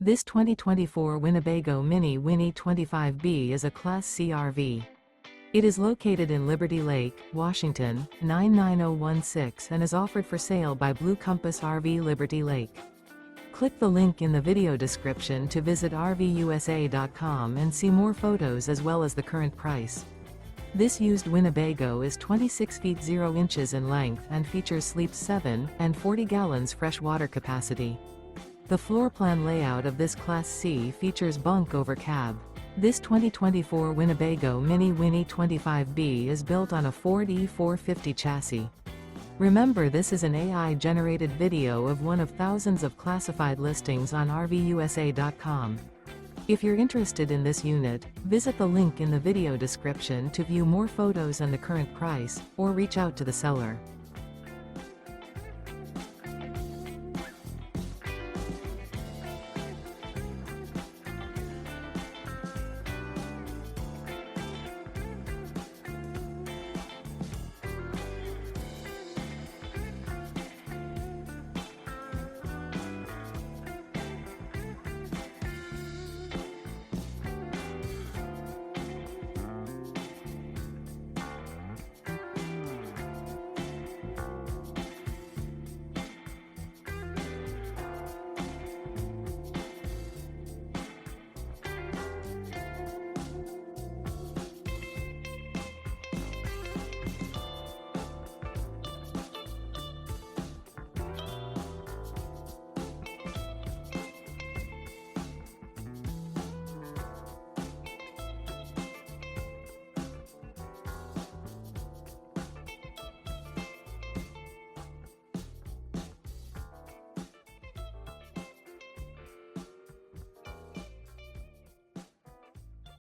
This 2024 Winnebago Minnie Winnie 25B is a Class C RV. It is located in Liberty Lake, Washington, 99016 and is offered for sale by Blue Compass RV Liberty Lake. Click the link in the video description to visit RVUSA.com and see more photos as well as the current price. This used Winnebago is 26 feet 0 inches in length and features sleeps 7 and 40 gallons fresh water capacity. The floor plan layout of this Class C features bunk over cab. This 2024 Winnebago Minnie Winnie 25B is built on a Ford E450 chassis. Remember, this is an AI-generated video of one of thousands of classified listings on RVUSA.com. If you're interested in this unit, visit the link in the video description to view more photos and the current price, or reach out to the seller.